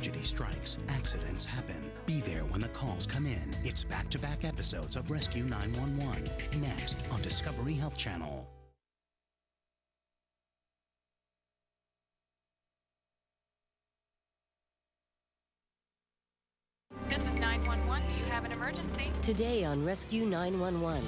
tragedy strikes, accidents happen. Be there when the calls come in. It's back-to-back episodes of Rescue 911. Next on Discovery Health Channel. This is 911. Do you have an emergency? Today on Rescue 911.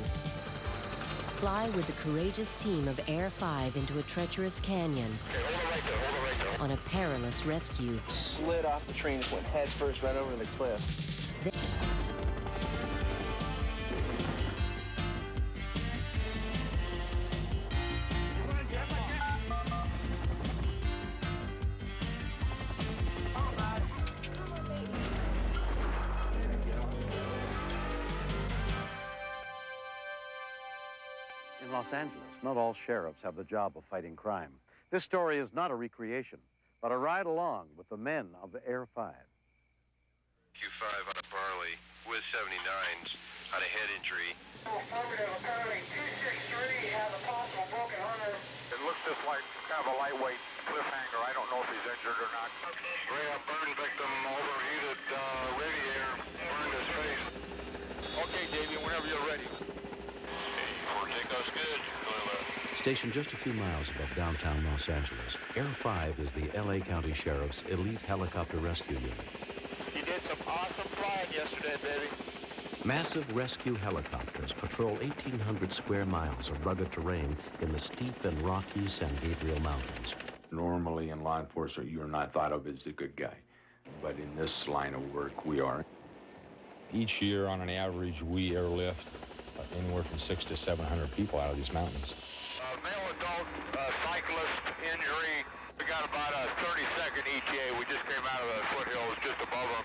Fly with the courageous team of Air 5 into a treacherous canyon. Okay, hold it right there, hold it right there. On a perilous rescue. Slid off the train, just went head first right over the cliff. In Los Angeles, not all sheriffs have the job of fighting crime. This story is not a recreation, but a ride along with the men of the Air 5. Q5 out of Barley with 79s, had a head injury. Affirmative, apparently 263 has a possible broken hunter. It looks just like kind of a lightweight cliffhanger. I don't know if he's injured or not. Straight up burn victim, overheated radiator, burned his face. Okay, Davey, whenever you're ready. Takeoff's good. Stationed just a few miles above downtown Los Angeles, Air 5 is the LA County Sheriff's elite helicopter rescue unit. You did some awesome flying yesterday, baby. Massive rescue helicopters patrol 1,800 square miles of rugged terrain in the steep and rocky San Gabriel Mountains. Normally in law enforcement, you're not thought of as the good guy. But in this line of work, we are. Each year, on an average, we airlift anywhere from 600 to 700 people out of these mountains. Male adult cyclist injury. We got about a 30-second ETA. We just came out of the foothills just above them.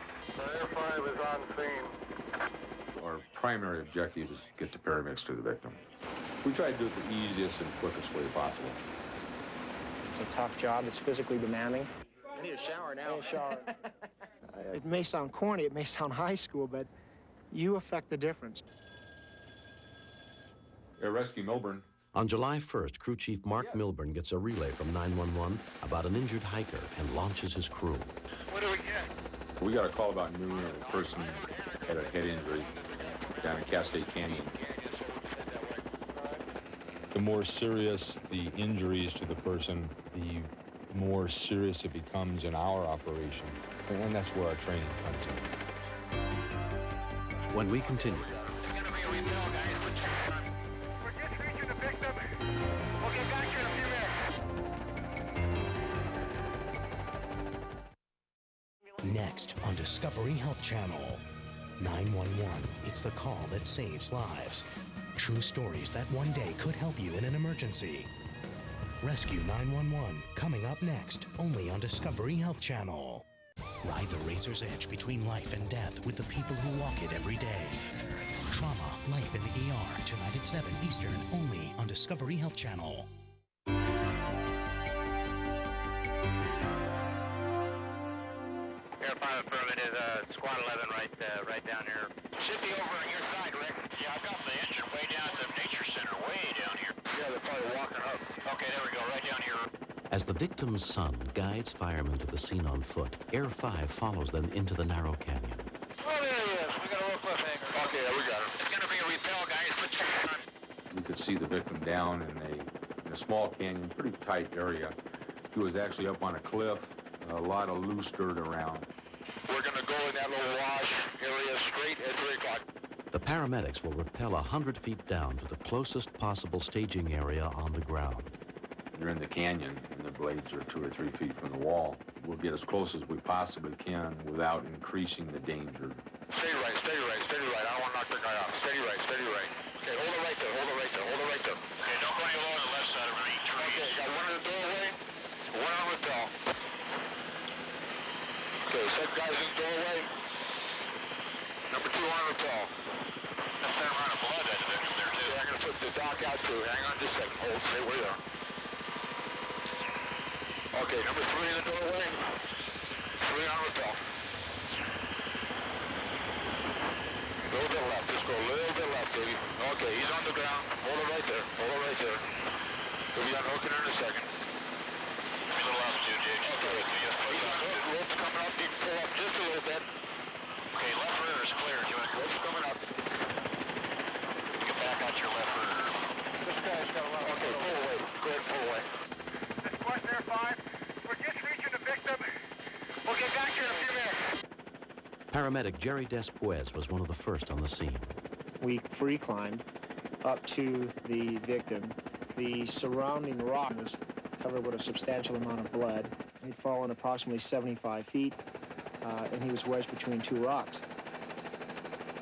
Air 5 is on scene. Our primary objective is to get the paramedics to the victim. We try to do it the easiest and quickest way possible. It's a tough job. It's physically demanding. I need a shower now. I need a shower. It may sound corny, it may sound high school, but you affect the difference. Air Rescue Milburn. On July 1st, Crew Chief Mark Milburn gets a relay from 911 about an injured hiker and launches his crew. What do we get? We got a call about noon of a person had a head injury down in Cascade Canyon. The more serious the injuries to the person, the more serious it becomes in our operation. And that's where our training comes in. When we continue. It's gonna be a repel, guys. We're just reaching the victim. We'll get back to you in a few minutes. Next on Discovery Health Channel. 911. It's the call that saves lives. True stories that one day could help you in an emergency. Rescue 911, coming up next, only on Discovery Health Channel. Ride the razor's edge between life and death with the people who walk it every day. Trauma, Life in the ER, tonight at 7 Eastern, only on Discovery Health Channel. Air 5 affirmative, squad 11 right down here. Should be over on your side, Rick. Yeah, I've got the engine way down at the nature center, way down here. Yeah, they're probably walking up. Okay, there we go, right down here. As the victim's son guides firemen to the scene on foot, Air 5 follows them into the narrow canyon. Oh, there he is. We got a little cliffhanger. Okay, we got him. It's going to be a repel, guys. Put your on. We could see the victim down in a small canyon, pretty tight area. He was actually up on a cliff, a lot of loose dirt around. We're going to go in that little wash area straight at 3 o'clock. The paramedics will rappel 100 feet down to the closest possible staging area on the ground. You're in the canyon, and the blades are 2 or 3 feet from the wall. We'll get as close as we possibly can without increasing the danger. Steady right, steady right, steady right. I don't want to knock the guy off. Steady right, steady right. Okay, hold it right there, hold it right there, hold it right there. Okay, don't go any lower on the left side of the trees. Okay, got one in the doorway, one on rappel. Okay, set guys in the doorway. Number 2 on rappel. That's that amount of blood out of the victim there, too. Yeah, I'm going to put the doc out, too. Hang on just a second. Hold, stay where you are. Okay, number 3 in the doorway. 3 on rappel. A little bit left. Just go a little bit left, baby. Okay, he's on the ground. Hold it right there. Hold it right there. He'll be unhooking in a second. Give me a little altitude. Jake. Okay, just push up. Rope's coming up. You can pull up just a little bit. Okay, left rear is clear. You want rope's coming up. Get back out your left rear. This guy's got a lot of... Okay, pull away. Go ahead, pull away. This is West Air 5. We're just reaching the victim. We'll get back here in a few minutes. Paramedic Jerry Despuez was one of the first on the scene. We free climbed up to the victim. The surrounding rock was covered with a substantial amount of blood. He'd fallen approximately 75 feet, and he was wedged between two rocks.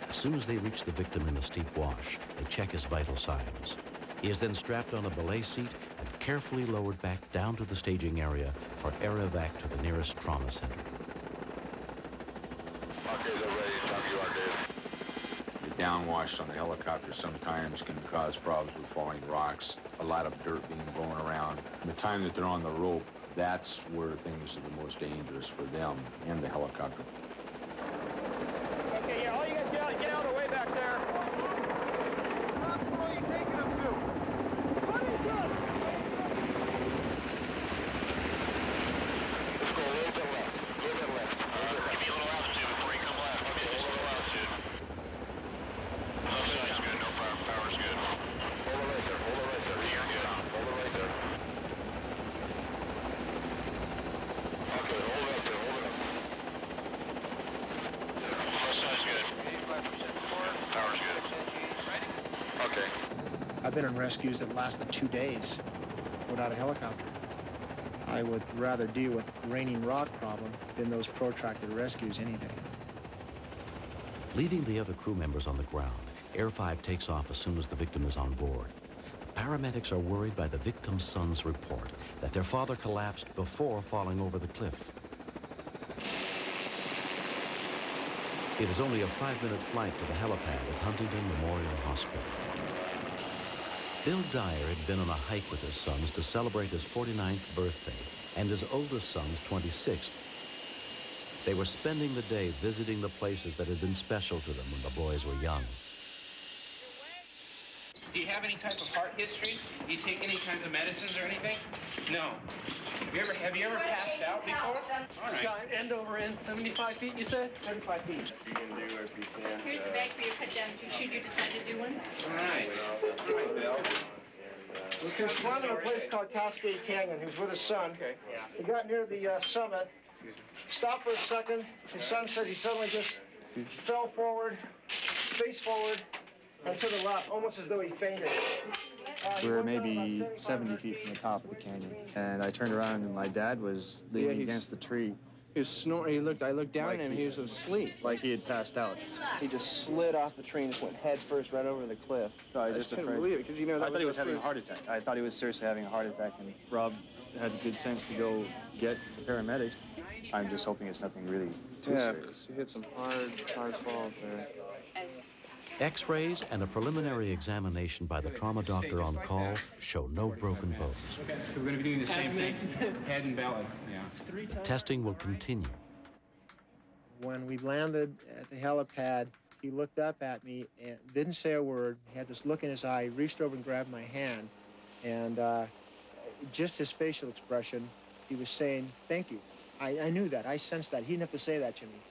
As soon as they reach the victim in the steep wash, they check his vital signs. He is then strapped on a belay seat and carefully lowered back down to the staging area for air evac to the nearest trauma center. Okay, they're ready to talk to you, Arcade. The downwash on the helicopter sometimes can cause problems with falling rocks, a lot of dirt being blown around. The time that they're on the rope, that's where things are the most dangerous for them and the helicopter. Okay, yeah, all you guys get out of the way back there. Where are you taking them to? What are you doing? Let's go a little bit left. A little bit left. Give me a little altitude before you come left. Okay, just a little altitude. Left side's good. No power. Power's good. Hold it right there. Hold it right there. You're good. Hold it right there. Okay, hold it up there. Hold it up. Left side's good. 85% power's good. Okay. I've been on rescues that lasted 2 days without a helicopter. I would rather deal with the raining rock problem than those protracted rescues any day. Leaving the other crew members on the ground, Air 5 takes off as soon as the victim is on board. The paramedics are worried by the victim's son's report that their father collapsed before falling over the cliff. It is only a 5-minute flight to the helipad at Huntington Memorial Hospital. Bill Dyer had been on a hike with his sons to celebrate his 49th birthday and his oldest son's 26th. They were spending the day visiting the places that had been special to them when the boys were young. Do you have any type of heart history? Do you take any kinds of medicines or anything? No. Have you ever passed out before? All right. Scott, end over end, 75 feet, you said? 35 feet. You can do or if you can. Here's the bag for your cut down to should you decide to do one. All right. All right, Bill. He was climbing a place called Cascade Canyon. He was with his son. Okay. He got near the summit, stopped for a second. His son said he suddenly just fell forward, face forward, and to the left, almost as though he fainted. We were maybe 70 feet from the top of the canyon, and I turned around and my dad was leaning against the tree. He was snoring. I looked down at him. He was asleep. Like he had passed out. He just slid off the tree and just went head first right over the cliff. So I just couldn't afraid. believe it because I thought he was having a heart attack. I thought he was seriously having a heart attack, and Rob had the good sense to go get the paramedics. I'm just hoping it's nothing really too serious. He hit some hard falls there. X-rays and a preliminary examination by the trauma doctor on call show no broken bones. We're going to be doing the same thing. Head and belly. Yeah. Testing will continue. When we landed at the helipad, he looked up at me and didn't say a word. He had this look in his eye, reached over and grabbed my hand, and just his facial expression, he was saying, thank you. I knew that. I sensed that. He didn't have to say that to me.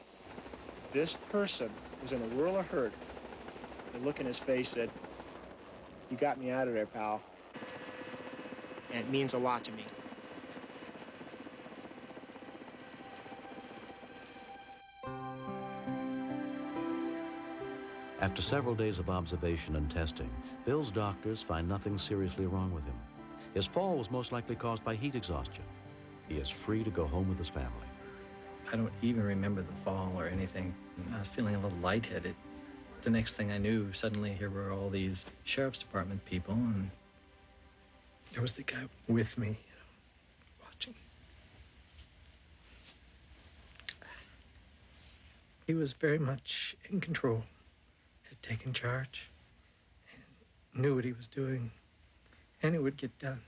This person was in a whirl of hurt. The look in his face said, you got me out of there, pal. And it means a lot to me. After several days of observation and testing, Bill's doctors find nothing seriously wrong with him. His fall was most likely caused by heat exhaustion. He is free to go home with his family. I don't even remember the fall or anything. I was feeling a little lightheaded. The next thing I knew, suddenly here were all these sheriff's department people, and there was the guy with me, watching. He was very much in control, had taken charge, and knew what he was doing, and it would get done.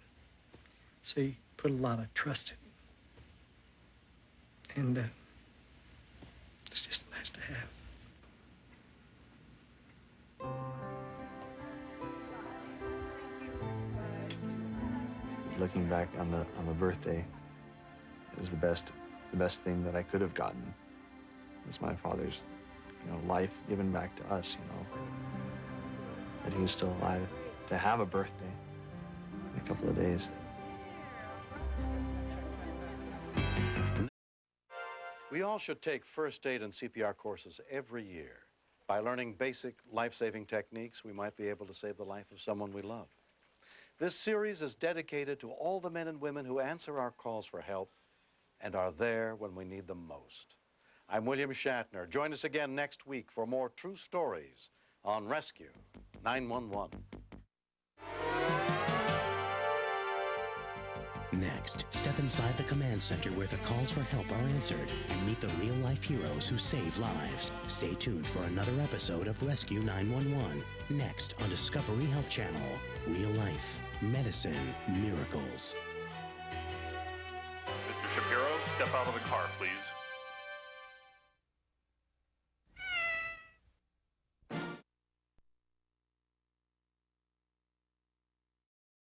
So he put a lot of trust in me. And it's just nice to have. Looking back on the birthday, It was the best thing that I could have gotten. It's my father's, life given back to us, that he was still alive to have a birthday in a couple of days. We all should take first aid and CPR courses every year. By learning basic life-saving techniques, we might be able to save the life of someone we love. This series is dedicated to all the men and women who answer our calls for help and are there when we need them most. I'm William Shatner. Join us again next week for more true stories on Rescue 911. Next, step inside the command center where the calls for help are answered and meet the real-life heroes who save lives. Stay tuned for another episode of Rescue 911, next on Discovery Health Channel. Real life, medicine, miracles. Mr. Shapiro, step out of the car, please.